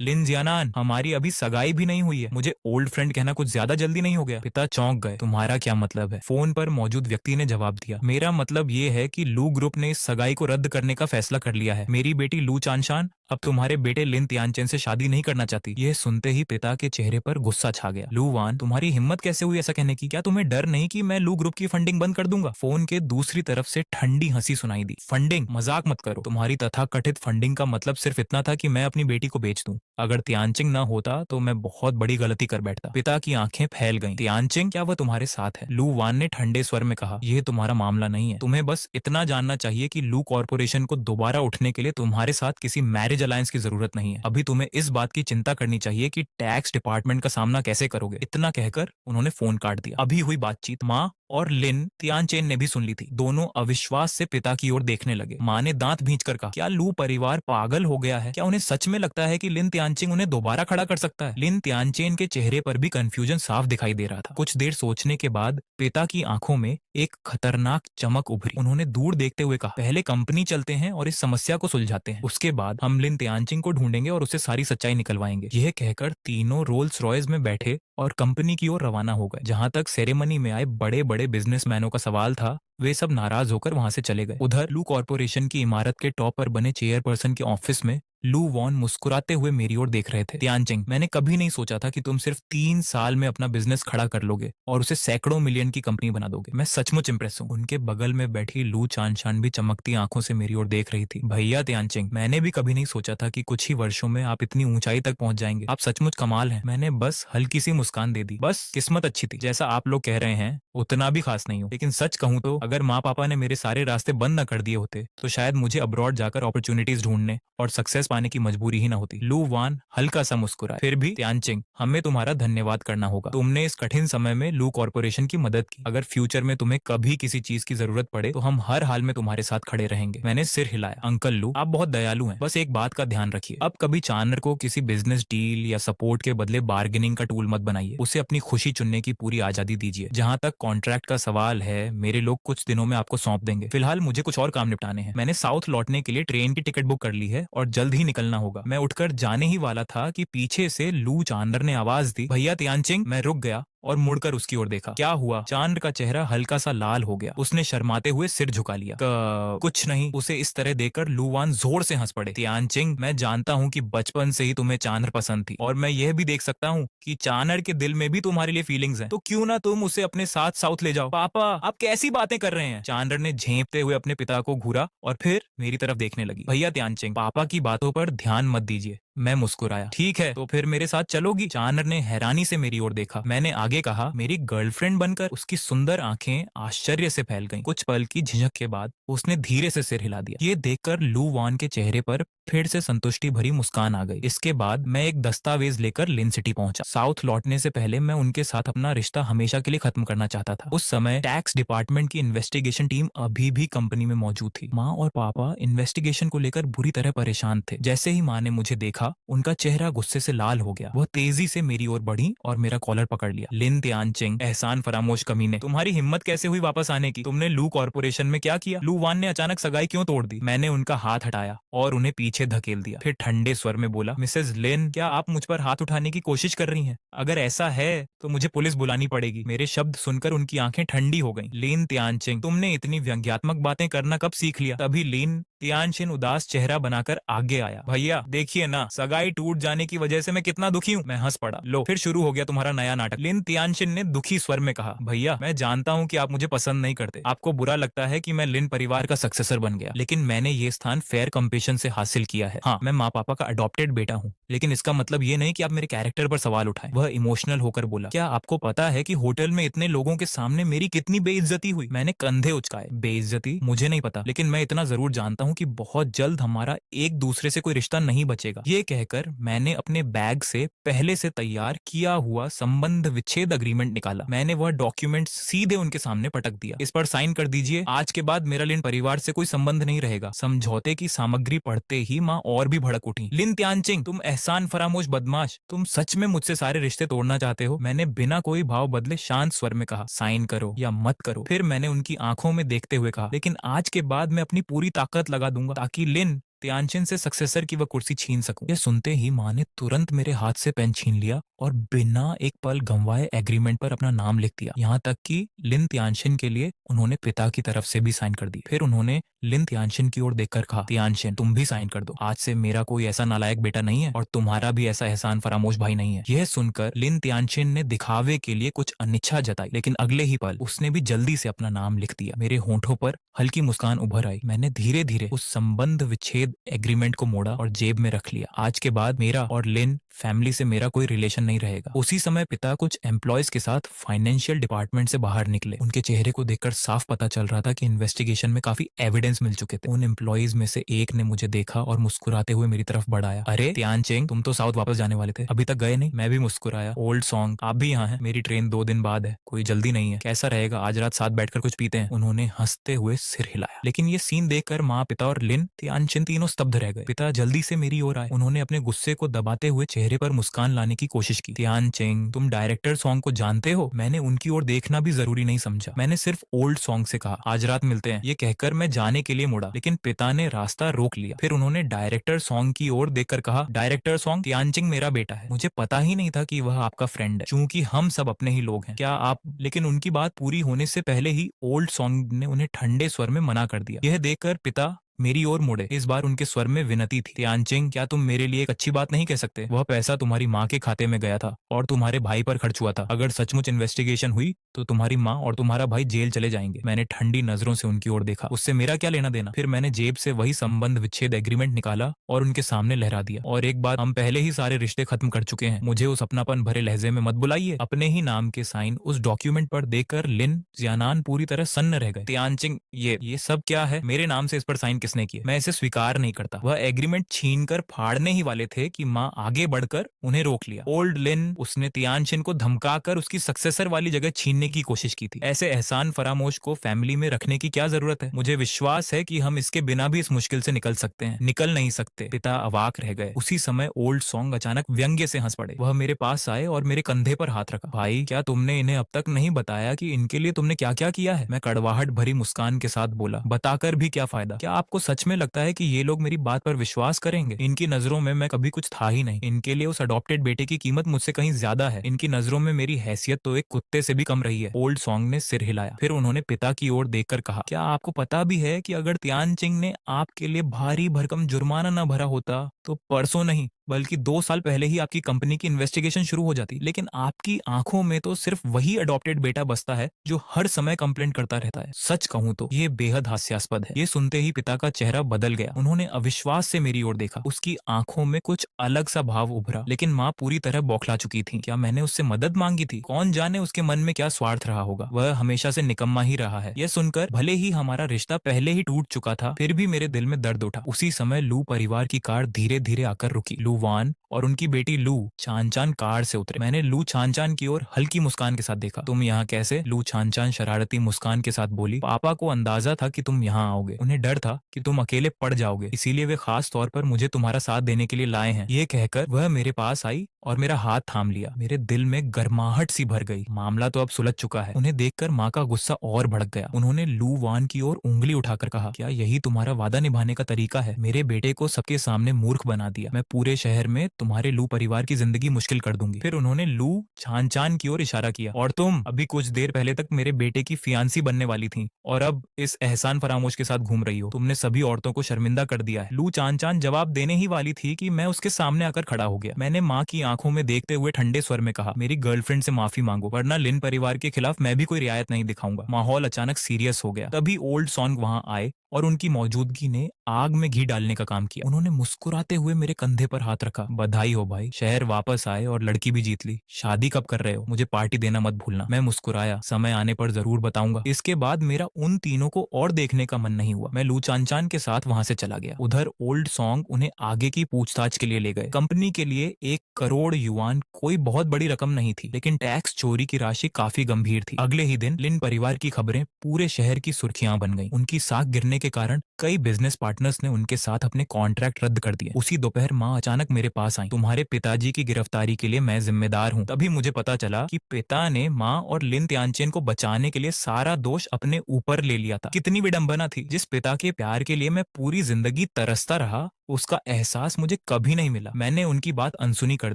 लिन जियानान, हमारी अभी सगाई भी नहीं हुई है। मुझे ओल्ड फ्रेंड कहना कुछ ज्यादा जल्दी नहीं हो गया? पिता चौंक गए। तुम्हारा क्या मतलब है? फोन पर मौजूद व्यक्ति ने जवाब दिया, मेरा मतलब ये है कि लू ग्रुप ने इस सगाई को रद्द करने का फैसला कर लिया है। मेरी बेटी लू चानशान अब तुम्हारे बेटे लिन तियानचेन से शादी नहीं करना चाहती। यह सुनते ही पिता के चेहरे पर गुस्सा छा गया। लू वान, तुम्हारी हिम्मत कैसे हुई ऐसा कहने की? क्या तुम्हें डर नहीं कि मैं लू ग्रुप की फंडिंग बंद कर दूंगा? फोन के दूसरी तरफ से ठंडी हंसी सुनाई दी। फंडिंग? मजाक मत करो। तुम्हारी तथाकथित फंडिंग का मतलब सिर्फ इतना था कि मैं अपनी बेटी को बेच दूं। अगर तियानचिंग ना होता तो मैं बहुत बड़ी गलती कर बैठता। पिता की आंखें फैल गईं। तियानचिंग, क्या वह तुम्हारे साथ है? लू वान ने ठंडे स्वर में कहा, यह तुम्हारा मामला नहीं है। तुम्हें बस इतना जानना चाहिए कि लू कॉर्पोरेशन को दोबारा उठने के लिए तुम्हारे साथ किसी मैरिज अलायंस की जरूरत नहीं है। अभी तुम्हें इस बात की चिंता करनी चाहिए कि टैक्स डिपार्टमेंट का सामना कैसे करोगे। इतना कहकर उन्होंने फोन काट दिया। अभी हुई बातचीत माँ और लिन तियानचेन ने भी सुन ली थी। दोनों अविश्वास से पिता की ओर देखने लगे। माँ ने दांत भींचकर कहा, क्या लू परिवार पागल हो गया है? क्या उन्हें सच में लगता है कि लिन तियानचिंग उन्हें दोबारा खड़ा कर सकता है? लिन तियानचेन के चेहरे पर भी कंफ्यूजन साफ दिखाई दे रहा था। कुछ देर सोचने के बाद पिता की आंखों में एक खतरनाक चमक उभरी। उन्होंने दूर देखते हुए कहा, पहले कंपनी चलते हैं और इस समस्या को सुलझाते हैं, उसके बाद हम लिन तियानचिंग को ढूंढेंगे और उससे सारी सच्चाई निकलवाएंगे। यह कहकर तीनों रोल्स रॉयस में बैठे और कंपनी की ओर रवाना हो गए। जहां तक सेरेमनी में आए बड़े बड़े बिजनेसमैनों का सवाल था, वे सब नाराज होकर वहां से चले गए। उधर लू कॉर्पोरेशन की इमारत के टॉप पर बने चेयरपर्सन के ऑफिस में लू वॉन मुस्कुराते हुए मेरी ओर देख रहे थे। तियानचिंग, मैंने कभी नहीं सोचा था कि तुम सिर्फ 3 साल में अपना बिजनेस खड़ा कर लोगे और उसे सैकड़ों मिलियन की कंपनी बना दोगे। मैं सचमुच इंप्रेस हूँ। उनके बगल में बैठी लू चानशान भी चमकती आंखों से मेरी ओर देख रही थी। भैया तियानचिंग, मैंने भी कभी नहीं सोचा था कि कुछ ही वर्षों में आप इतनी ऊंचाई तक पहुंच जाएंगे। आप सचमुच कमाल हैं। मैंने बस हल्की सी मुस्कान दे दी। बस किस्मत अच्छी थी। जैसा आप लोग कह रहे हैं उतना भी खास नहीं हूँ, लेकिन सच कहूँ तो अगर माँ पापा ने मेरे सारे रास्ते बंद न कर दिए होते तो शायद मुझे अब्रॉड जाकर अपॉर्चुनिटीज ढूंढने और सक्सेस पाने की मजबूरी ही न होती। लू वान हल्का सा मुस्कुराया। फिर भी तियानचिंग, हमें तुम्हारा धन्यवाद करना होगा। तुमने इस कठिन समय में लू कॉर्पोरेशन की मदद की। अगर फ्यूचर में तुम्हें कभी किसी चीज की जरूरत पड़े तो हम हर हाल में तुम्हारे साथ खड़े रहेंगे। मैंने सिर हिलाया। अंकल लू, आप बहुत दयालु हैं। बस एक बात का ध्यान रखिए, अब कभी चानर को किसी बिजनेस डील या सपोर्ट के बदले बार्गेनिंग का टूल मत बनाइए। उसे अपनी खुशी चुनने की पूरी आजादी दीजिए। जहां तक कॉन्ट्रैक्ट का सवाल है, मेरे लोग कुछ दिनों में आपको सौंप देंगे। फिलहाल मुझे कुछ और काम निपटाने हैं। मैंने साउथ लौटने के लिए ट्रेन की टिकट बुक कर ली है और जल्द ही निकलना होगा। मैं उठकर जाने ही वाला था कि पीछे से लू चांदर ने आवाज दी, भैया तियानचिंग। मैं रुक गया और मुड़कर उसकी ओर देखा। क्या हुआ? चांद का चेहरा हल्का सा लाल हो गया। उसने शर्माते हुए सिर झुका लिया। कुछ नहीं। उसे इस तरह देखकर लूवान जोर से हंस पड़े। तियानचिंग, मैं जानता हूँ कि बचपन से ही तुम्हें चांदर पसंद थी और मैं यह भी देख सकता हूँ कि चांदर के दिल में भी तुम्हारे लिए फीलिंग्स हैं, तो क्यों ना तुम उसे अपने साथ साउथ ले जाओ। पापा, आप कैसी बातें कर रहे हैं? चांदर ने झेंपते हुए अपने पिता को घूरा और फिर मेरी तरफ देखने लगी। भैया तियानचिंग, पापा की बातों पर ध्यान मत दीजिए। मैं मुस्कुराया। ठीक है, तो फिर मेरे साथ चलोगी? चांदर ने हैरानी से मेरी ओर देखा। मैंने आगे कहा, मेरी गर्लफ्रेंड बनकर? उसकी सुंदर आंखें आश्चर्य से फैल गईं। कुछ पल की झिझक के बाद उसने धीरे से सिर हिला दिया। ये देखकर लू वान के चेहरे पर फिर से संतुष्टि भरी मुस्कान आ गई। इसके बाद मैं एक दस्तावेज लेकर लिन सिटी पहुंचा। साउथ लौटने से पहले मैं उनके साथ अपना रिश्ता हमेशा के लिए खत्म करना चाहता था। उस समय टैक्स डिपार्टमेंट की इन्वेस्टिगेशन टीम अभी भी कंपनी में मौजूद थी। माँ और पापा इन्वेस्टिगेशन को लेकर बुरी तरह परेशान थे। जैसे ही माँ ने मुझे देखा, उनका चेहरा गुस्से से लाल हो गया। वह तेजी से मेरी ओर बढ़ी और मेरा कॉलर पकड़ लिया। लिन तियानचिंग, एहसान फरामोश कमीने, तुम्हारी हिम्मत कैसे हुई वापस आने की? तुमने लू कॉर्पोरेशन में क्या किया? लू वान ने अचानक सगाई क्यों तोड़ दी? मैंने उनका हाथ हटाया और उन्हें पीछे धकेल दिया। फिर ठंडे स्वर में बोला, मिसेज लिन, क्या आप मुझ पर हाथ उठाने की कोशिश कर रही हैं? अगर ऐसा है तो मुझे पुलिस बुलानी पड़ेगी। मेरे शब्द सुनकर उनकी आंखें ठंडी हो गईं। लिन तियानचिंग, तुमने इतनी व्यंग्यात्मक बातें करना कब सीख लिया? तभी लिन तियानशिन उदास चेहरा बनाकर आगे आया। भैया देखिए ना, सगाई टूट जाने की वजह से मैं कितना दुखी हूँ। मैं हंस पड़ा। लो फिर शुरू हो गया तुम्हारा नया नाटक। लिन तियानशिन ने दुखी स्वर में कहा, भैया मैं जानता हूँ कि आप मुझे पसंद नहीं करते, आपको बुरा लगता है कि मैं लिन परिवार का सक्सेसर बन गया, लेकिन मैंने ये स्थान फेयर कंपटीशन से हासिल किया है। हाँ, मैं माँ पापा का अडॉप्टेड बेटा हूँ, लेकिन इसका मतलब ये नहीं कि आप मेरे कैरेक्टर पर सवाल उठाएं। वह इमोशनल होकर बोला, क्या आपको पता है कि होटल में इतने लोगों के सामने मेरी कितनी बेइज्जती हुई? मैंने कंधे उचकाए। बेइज्जती? मुझे नहीं पता, लेकिन मैं इतना जरूर जानता हूँ कि बहुत जल्द हमारा एक दूसरे से कोई रिश्ता नहीं बचेगा। ये कहकर मैंने अपने बैग से पहले से तैयार किया हुआ संबंध विच्छेद अग्रीमेंट निकाला। मैंने वह डॉक्यूमेंट सीधे उनके सामने पटक दिया। इस पर साइन कर दीजिए, आज के बाद मेरा लिन परिवार से कोई संबंध नहीं रहेगा। समझौते की सामग्री पढ़ते ही माँ और भी भड़क उठी। लिन त्यानचिंग, तुम एहसान फरामोश बदमाश, तुम सच में मुझसे सारे रिश्ते तोड़ना चाहते हो? मैंने बिना कोई भाव बदले शांत स्वर में कहा, साइन करो या मत करो। फिर मैंने उनकी आंखों में देखते हुए कहा, लेकिन आज के बाद मैं अपनी पूरी ताकत लगा दूंगा ताकि लिन त्यानचिन से सक्सेसर की वह कुर्सी छीन सकूं। यह सुनते ही माँ ने तुरंत मेरे हाथ से पेन छीन लिया और बिना एक पल गंवाए एग्रीमेंट पर अपना नाम लिख दिया। यहाँ तक कि लिन त्यानशिन के लिए उन्होंने पिता की तरफ से भी साइन कर दी। फिर उन्होंने लिन त्यानशिन की ओर देखकर कहा, त्यानशिन तुम भी साइन कर दो, आज से मेरा कोई ऐसा नालायक बेटा नहीं है और तुम्हारा भी ऐसा एहसान फरामोश भाई नहीं है। यह सुनकर लिन त्यानशिन ने दिखावे के लिए कुछ अनिच्छा जताई, लेकिन अगले ही पल उसने भी जल्दी से अपना नाम लिख दिया। मेरे होंठों पर हल्की मुस्कान उभर आई। मैंने धीरे धीरे उस संबंध विच्छेद एग्रीमेंट को मोड़ा और जेब में रख लिया। आज के बाद मेरा और लिन फैमिली से मेरा कोई रिलेशन नहीं रहेगा। उसी समय पिता कुछ एम्प्लॉयज के साथ फाइनेंशियल डिपार्टमेंट से बाहर निकले। उनके चेहरे को देखकर साफ पता चल रहा था कि इन्वेस्टिगेशन में काफी एविडेंस मिल चुके थे। उन एम्प्लॉयज में से एक ने मुझे देखा और मुस्कुराते हुए मेरी तरफ बढ़ाया, अरे त्यानचेंग, तुम तो साउथ वापस जाने वाले थे, अभी तक गए नहीं? मैं भी मुस्कुराया, ओल्ड सॉन्ग, आप भी यहाँ हैं? मेरी ट्रेन 2 दिन बाद है, कोई जल्दी नहीं है, कैसा रहेगा आज रात साथ बैठकर कुछ पीते हैं? उन्होंने हंसते हुए सिर हिलाया। लेकिन ये सीन देखकर माँ, पिता और लिन त्यानचिन तीनों स्तब्ध रह गए। पिता जल्दी से मेरी ओर आए। उन्होंने अपने गुस्से को दबाते हुए चेहरे पर मुस्कान लाने की कोशिश की। त्यानचेंग, तुम डायरेक्टर सॉन्ग को जानते हो? मैंने उनकी ओर देखना भी जरूरी नहीं समझा। मैंने सिर्फ ओल्ड सॉन्ग से कहा, आज रात मिलते हैं। ये कहकर मैं जाने के लिए मुड़ा, लेकिन पिता ने रास्ता रोक लिया। फिर उन्होंने डायरेक्टर सॉन्ग की ओर देखकर कहा, डायरेक्टर सॉन्ग, त्यानचिंग मेरा बेटा है। मुझे पता ही नहीं था कि वह आपका फ्रेंड है, क्योंकि हम सब अपने ही लोग हैं। क्या आप? लेकिन उनकी बात पूरी होने से पहले ही ओल्ड सॉन्ग ने उन्हें ठंडे स्वर में मना कर दिया। यह देखकर पिता मेरी ओर मुड़े। इस बार उनके स्वर में विनती थी, त्यानचिंग, क्या तुम मेरे लिए एक अच्छी बात नहीं कह सकते? वह पैसा तुम्हारी माँ के खाते में गया था और तुम्हारे भाई पर खर्च हुआ था। अगर सचमुच इन्वेस्टिगेशन हुई तो तुम्हारी माँ और तुम्हारा भाई जेल चले जाएंगे। मैंने ठंडी नजरों से उनकी ओर देखा। उससे मेरा क्या लेना देना? फिर मैंने जेब से वही संबंध विच्छेद एग्रीमेंट निकाला और उनके सामने लहरा दिया। और एक बात, हम पहले ही सारे रिश्ते खत्म कर चुके हैं, मुझे उस अपनापन भरे लहजे में मत बुलाइए। अपने ही नाम के साइन उस डॉक्यूमेंट पर देखकर लिन जियानान पूरी तरह सन्न रह गए। त्यानचिंग, ये सब क्या है? मेरे नाम से इस पर साइन किसने किए? मैं इसे स्वीकार नहीं करता। वह एग्रीमेंट छीनकर फाड़ने ही वाले थे कि माँ आगे बढ़कर उन्हें रोक लिया। ओल्ड लिन, उसने त्यानचिन को धमकाकर उसकी सक्सेसर वाली जगह छीनने की कोशिश की थी। ऐसे एहसान फरामोश को फैमिली में रखने की क्या जरूरत है? मुझे विश्वास है कि हम इसके बिना भी इस मुश्किल से निकल सकते हैं। निकल नहीं सकते। पिता अवाक रह गए। उसी समय ओल्ड सॉन्ग अचानक व्यंग्य से हंस पड़े। वह मेरे पास आए और मेरे कंधे पर हाथ रखा। भाई, क्या तुमने इन्हें अब तक नहीं बताया कि इनके लिए तुमने क्या क्या किया है? मैं कड़वाहट भरी मुस्कान के साथ बोला, बताकर भी क्या फायदा? क्या आपको सच में लगता है कि ये लोग मेरी बात पर विश्वास करेंगे? इनकी नजरों में मैं कभी कुछ था ही नहीं। इनके लिए उस अडॉप्टेड बेटे की कीमत मुझसे कहीं ज्यादा है। इनकी नजरों में मेरी हैसियत तो एक कुत्ते से भी कम रही है। ओल्ड सॉन्ग ने सिर हिलाया। फिर उन्होंने पिता की ओर देखकर कहा, क्या आपको पता भी है कि अगर त्यानचिंग ने आपके लिए भारी भरकम जुर्माना न भरा होता तो परसों नहीं बल्कि 2 साल पहले ही आपकी कंपनी की इन्वेस्टिगेशन शुरू हो जाती? लेकिन आपकी आंखों में तो सिर्फ वही अडॉप्टेड बेटा बसता है जो हर समय कंप्लेंट करता रहता है। सच कहूं तो ये बेहद हास्यास्पद है। ये सुनते ही पिता का चेहरा बदल गया। उन्होंने अविश्वास से मेरी ओर देखा। उसकी आंखों में कुछ अलग सा भाव उभरा। लेकिन माँ पूरी तरह बौखला चुकी थी। क्या मैंने उससे मदद मांगी थी? कौन जाने उसके मन में क्या स्वार्थ रहा होगा। वह हमेशा से निकम्मा ही रहा है। यह सुनकर भले ही हमारा रिश्ता पहले ही टूट चुका था, फिर भी मेरे दिल में दर्द उठा। उसी समय लू परिवार की कार धीरे धीरे आकर रुकी। लू वान और उनकी बेटी लू चान कार से उतरे। मैंने लू चान की ओर हल्की मुस्कान के साथ देखा। तुम यहाँ कैसे? लू चान शरारती मुस्कान के साथ बोली। पापा को अंदाजा था कि तुम यहाँ आओगे। उन्हें डर था कि तुम अकेले पड़ जाओगे, इसीलिए वे खास तौर पर मुझे तुम्हारा साथ देने के लिए लाए हैं। ये कहकर वह मेरे पास आई और मेरा हाथ थाम लिया। मेरे दिल में गर्माहट सी भर गई। मामला तो अब सुलझ चुका है। उन्हें देखकर माँ का गुस्सा और भड़क गया। उन्होंने लू वान की ओर उंगली उठाकर कहा, क्या यही तुम्हारा वादा निभाने का तरीका है? मेरे बेटे को सबके सामने मूर्ख बना दिया। मैं पूरे शहर में तुम्हारे लू परिवार की जिंदगी मुश्किल कर दूंगी। फिर उन्होंने लू छान छान की ओर इशारा किया। और तुम अभी कुछ देर पहले तक मेरे बेटे की फियांसी बनने वाली थी और अब इस एहसान फरामोश के साथ घूम रही हो। तुमने सभी औरतों को शर्मिंदा कर दिया है। लू चान चान जवाब देने ही वाली थी कि मैं उसके सामने आकर खड़ा हो गया। मैंने माँ की आंखों में देखते हुए ठंडे स्वर में कहा, मेरी गर्लफ्रेंड से माफी मांगो, वरना लिन परिवार के खिलाफ मैं भी कोई रियायत नहीं दिखाऊंगा। माहौल अचानक सीरियस हो गया। तभी ओल्ड सॉन्ग वहां आए और उनकी मौजूदगी ने आग में घी डालने का काम किया। उन्होंने मुस्कुराते हुए मेरे कंधे पर हाथ रखा। बधाई हो भाई, शहर वापस आए और लड़की भी जीत ली। शादी कब कर रहे हो? मुझे पार्टी देना मत भूलना। मैं मुस्कुराया, समय आने पर जरूर बताऊंगा। इसके बाद मेरा उन तीनों को और देखने का मन नहीं हुआ। मैं लू चान के साथ वहां से चला गया। उधर ओल्ड सॉन्ग उन्हें आगे की पूछताछ के लिए ले गए। कंपनी के लिए 1 करोड़ युआन कोई बहुत बड़ी रकम नहीं थी, लेकिन टैक्स चोरी की राशि काफी गंभीर थी। अगले ही दिन लिन परिवार की खबरें पूरे शहर की सुर्खियां बन गईं। उनकी साख गिरने के कारण कई बिजनेस पार्टनर्स ने उनके साथ अपने कॉन्ट्रैक्ट रद्द कर दिए। उसी दोपहर माँ अचानक मेरे पास आई। तुम्हारे पिताजी की गिरफ्तारी के लिए मैं जिम्मेदार हूँ। तभी मुझे पता चला कि पिता ने माँ और लिन त्यानचेन को बचाने के लिए सारा दोष अपने ऊपर ले लिया था। कितनी विडंबना थी। जिस पिता के प्यार के लिए मैं पूरी जिंदगी तरसता रहा, उसका एहसास मुझे कभी नहीं मिला। मैंने उनकी बात अनसुनी कर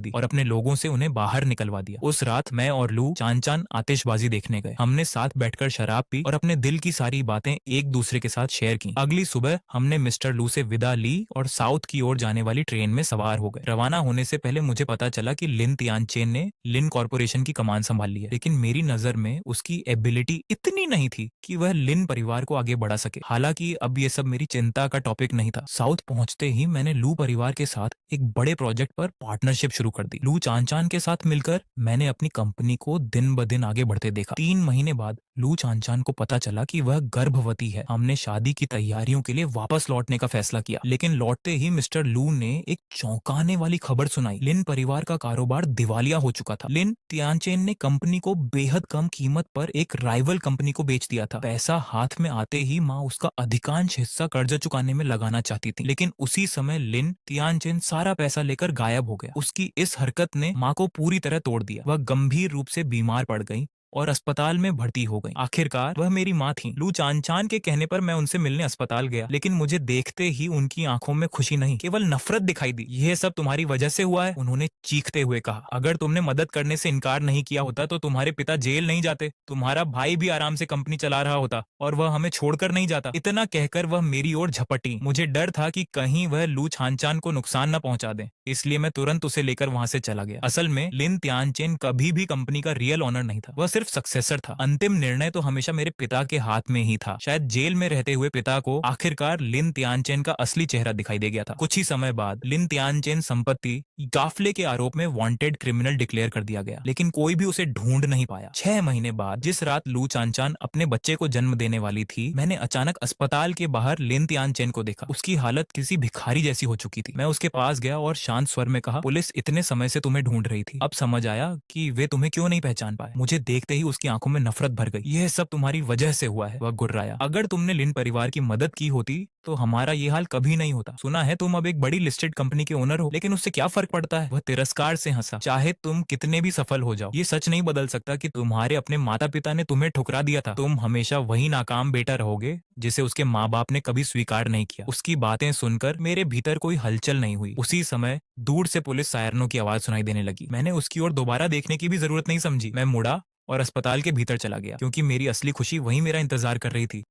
दी और अपने लोगों से उन्हें बाहर निकलवा दिया। उस रात मैं और लू चान चान आतिशबाजी देखने गए। हमने साथ बैठकर शराब पी और अपने दिल की सारी बातें एक दूसरे के साथ शेयर की। अगली सुबह हमने मिस्टर लू से विदा ली और साउथ की ओर जाने वाली ट्रेन में सवार हो गए। रवाना होने से पहले मुझे पता चला कि लिन तियानचेन ने लिन कॉर्पोरेशन की कमान संभाल ली है, लेकिन मेरी नजर में उसकी एबिलिटी इतनी नहीं थी कि वह लिन परिवार को आगे बढ़ा सके। हालांकि अब ये सब मेरी चिंता का टॉपिक नहीं था। साउथ पहुंचते ही मैंने लू परिवार के साथ एक बड़े प्रोजेक्ट पर पार्टनरशिप शुरू कर दी। लू चान चान के साथ मिलकर मैंने अपनी कंपनी को दिन ब दिन आगे बढ़ते देखा। 3 महीने बाद लू चान चान को पता चला कि वह गर्भवती है। हमने शादी की तैयारियों के लिए वापस लौटने का फैसला किया, लेकिन लौटते ही मिस्टर लू ने एक चौंकाने वाली खबर सुनाई। लिन परिवार का कारोबार दिवालिया हो चुका था। लिन तियानचेन ने कंपनी को बेहद कम कीमत पर एक राइवल कंपनी को बेच दिया था। पैसा हाथ में आते ही माँ उसका अधिकांश हिस्सा कर्जा चुकाने में लगाना चाहती थी, लेकिन उसी समय लिन तियानचेन सारा पैसा लेकर गायब हो गया। उसकी इस हरकत ने माँ को पूरी तरह तोड़ दिया। वह गंभीर रूप से बीमार पड़ गई और अस्पताल में भर्ती हो गई। आखिरकार वह मेरी माँ थी। लू चान चान के कहने पर मैं उनसे मिलने अस्पताल गया, लेकिन मुझे देखते ही उनकी आंखों में खुशी नहीं, केवल नफरत दिखाई दी। यह सब तुम्हारी वजह से हुआ है, उन्होंने चीखते हुए कहा। अगर तुमने मदद करने से इनकार नहीं किया होता तो तुम्हारे पिता जेल नहीं जाते। तुम्हारा भाई भी आराम से कंपनी चला रहा होता और वह हमें छोड़कर नहीं जाता। इतना कहकर वह मेरी ओर झपटी। मुझे डर था कि कहीं वह लू छान चान को नुकसान न पहुंचा दे, इसलिए मैं तुरंत उसे लेकर वहां से चला गया। असल में लिन त्यानचेन कभी भी कंपनी का रियल ऑनर नहीं था, वह सिर्फ सक्सेसर था। अंतिम निर्णय तो हमेशा मेरे पिता के हाथ में ही था। शायद जेल में रहते हुए पिता को आखिरकार लिन त्यानचेन का असली चेहरा दिखाई दे गया था। कुछ ही समय बाद लिन त्यानचेन संपत्ति गाफले के आरोप में वांटेड क्रिमिनल डिक्लेयर कर दिया गया, लेकिन कोई भी उसे ढूंढ नहीं पाया। 6 महीने बाद जिस रात लू चानचान अपने बच्चे को जन्म देने वाली थी, मैंने अचानक अस्पताल के बाहर लिन त्यानचेन को देखा। उसकी हालत किसी भिखारी जैसी हो चुकी थी। मैं उसके पास गया और शांत स्वर में कहा, पुलिस इतने समय से तुम्हें ढूंढ रही थी। अब समझ आया कि वे तुम्हें क्यों नहीं पहचान पाए। मुझे देखते ही उसकी आंखों में नफरत भर गई। यह सब तुम्हारी वजह से हुआ है, वह गुर्राया। अगर तुमने लिन परिवार की मदद की होती तो हमारा ये हाल कभी नहीं होता। सुना है तुम अब एक बड़ी लिस्टेड कंपनी के ओनर हो, लेकिन उससे क्या फर्क पड़ता है। वह तिरस्कार से हंसा। चाहे तुम कितने भी सफल हो जाओ, ये सच नहीं बदल सकता कि तुम्हारे अपने माता पिता ने तुम्हें ठुकरा दिया था। तुम हमेशा वही नाकाम बेटा रहोगे जिसे उसके माँ बाप ने कभी स्वीकार नहीं किया। उसकी बातें सुनकर मेरे भीतर कोई हलचल नहीं हुई। उसी समय दूर से पुलिस सायरनों की आवाज सुनाई देने लगी। मैंने उसकी ओर दोबारा देखने की भी जरूरत नहीं समझी। मैं मुड़ा और अस्पताल के भीतर चला गया, क्योंकि मेरी असली खुशी वहीं मेरा इंतजार कर रही थी।